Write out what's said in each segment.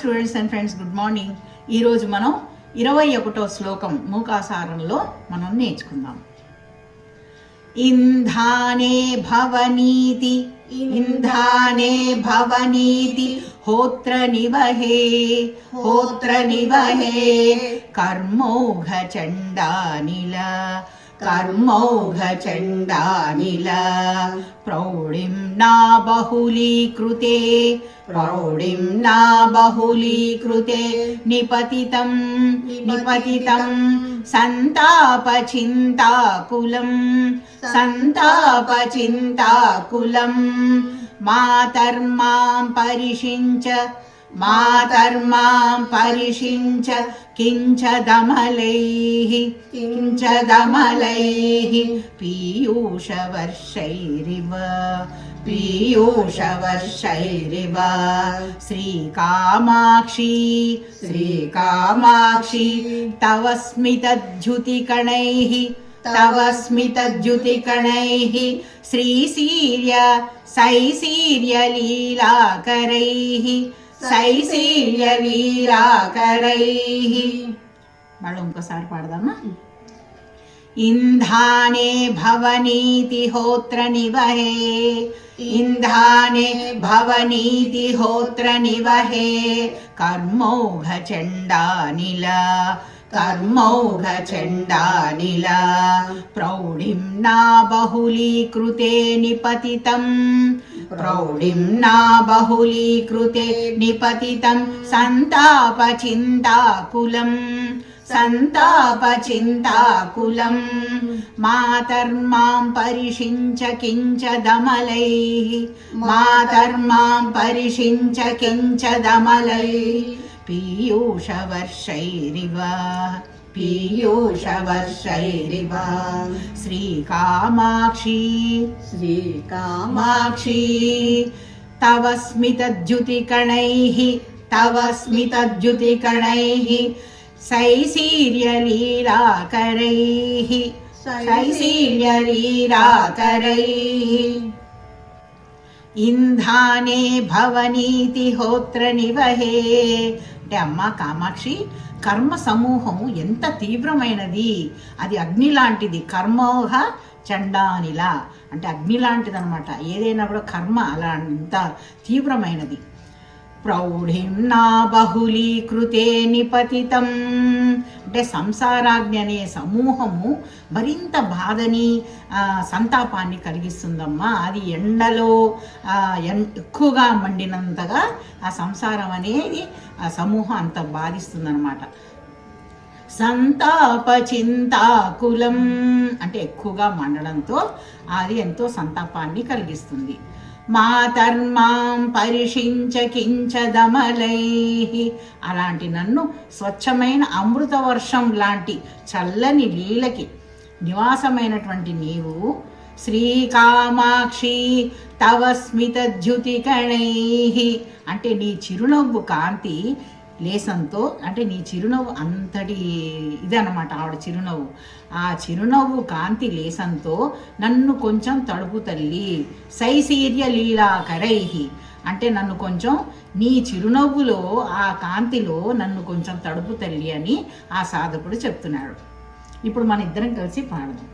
Students and friends, good morning. ఈరోజు మనం 21వ శ్లోకం మూకాసారంలో మనం నేర్చుకుందాం. ఇంధానే భవనీతి ఇంధానే భవనీతి హోత్ర నివహే హోత్ర నివహే కర్మౌఘ చండానిల కర్మౌఘ చండానిల ప్రౌఢిం నా బహులీకృతే ప్రౌఢిం నా బహులీకృతే నిపతితం నిపతితం సంతాప చింతాకులం సంతాప చింతాకులం మాతర్మాం పరిషించ మాతర్మాం పరిషించ కించదమలైః కించదమలైః పీయూషవర్షైరివ పీయూషవర్షైరివ శ్రీకామాక్షి శ్రీకామాక్షి తవ స్మితద్యుతికణైః తవ స్మితద్యుతికణైః శ్రీశీర్య శైశీర్యలీలాకరైః శైశీర్యలీలాకరైః. మళ్ళీ ఇంకోసారి పాడదామా? ఇంధానే భవనీతి హోత్ర నివహే ఇంధానే భవనీతి హోత్ర నివహే కర్మౌఘ చండానిల కర్మౌఘ చండానిల ప్రౌఢిం నా బహులీకృతే నిపతితం ప్రౌఢిం నా బహులీకృతే నిపతితం సంతాప చింతాకులం సంతాప చింతాకులం మాతర్మాం పరిషించ కించదమలైః మాతర్మాం పరిషించ కించదమలైః పీయూషవర్షైరివ పీయూషవర్షైరివ శ్రీకామాక్షి శ్రీకామాక్షి తవ స్మితద్యుతికణైః తవ స్మితద్యుతికణైః శైశీర్యలీలాకరైః శైశీర్యలీలాకరైః ఇంధానే భవనీతి హోత్ర నివహే. అంటే అమ్మ కామాక్షి, కర్మ సమూహం ఎంత తీవ్రమైనది, అది అగ్ని లాంటిది. కర్మోహ చండానిల అంటే అగ్ని లాంటిది అనమాట. ఏదైనా కూడా కర్మ అలా అంత తీవ్రమైనది. ప్రౌఢిం నా బహులీకృతే నిపతితం అంటే సంసారాగ్ని అనే సమూహము మరింత బాధని సంతాపాన్ని కలిగిస్తుందమ్మా. అది ఎండలో ఎక్కువగా మండినంతగా ఆ సంసారం అనేది ఆ సమూహం అంత బాధిస్తుందన్నమాట. సంతాప చింతాకులం అంటే ఎక్కువగా మండడంతో అది ఎంతో సంతాపాన్ని కలిగిస్తుంది. మాతర్మాం పరిషించ కించదమలైః అలాంటి నన్ను స్వచ్ఛమైన అమృత వర్షం లాంటి చల్లని లీలకి నివాసమైనటువంటి నీవు శ్రీకామాక్షి తవ స్మితద్యుతికణైః అంటే నీ చిరునవ్వు కాంతి లేసంతో అంటే నీ చిరునవ్వు అంతటి ఇదన్నమాట ఆవిడ చిరునవ్వు. ఆ చిరునవ్వు కాంతి లేసంతో నన్ను కొంచెం తడుపు తల్లి. శైశీర్య లీలాకరైః అంటే నన్ను కొంచెం నీ చిరునవ్వులో ఆ కాంతిలో నన్ను కొంచెం తడుపు తల్లి అని ఆ సాధకుడు చెప్తున్నాడు. ఇప్పుడు మన ఇద్దరం కలిసి పాడదాం.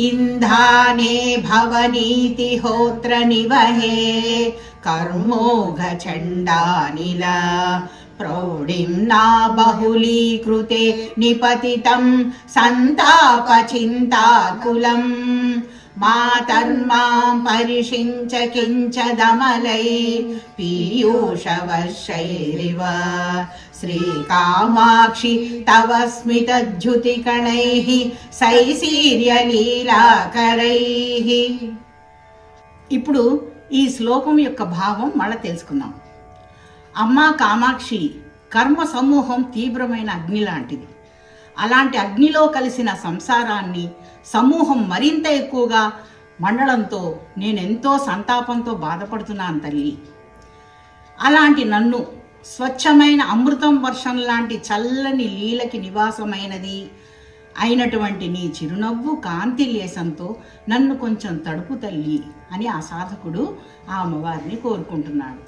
ఇంధానే భవనీతి హోత్ర నివహే కర్మోఘ చండానిల ప్రౌఢిం నా బహులీకృతే నిపతితం సంతాప చింతాకులం మాతర్మాం పరిషించ కించదమలైః పీయూషవర్షైరివ శ్రీకామాక్షి తవ స్మితద్యుతికణైః శైశీర్యలీలాకరైః. ఇప్పుడు ఈ శ్లోకం యొక్క భావం మళ్ళీ తెలుసుకుందాం. అమ్మా కామాక్షి, కర్మ సమూహం తీవ్రమైన అగ్ని లాంటిది. అలాంటి అగ్నిలో కలిసిన సంసారాన్ని సమూహం మరింత ఎక్కువగా మండడంతో నేనెంతో సంతాపంతో బాధపడుతున్నాను తల్లి. అలాంటి నన్ను స్వచ్ఛమైన అమృతం వర్షం లాంటి చల్లని లీలకి నివాసమైనది అయినటువంటి నీ చిరునవ్వు కాంతి లేసంతో నన్ను కొంచెం తడుపు తల్లి అని ఆ సాధకుడు ఆ అమ్మవారిని కోరుకుంటున్నాడు.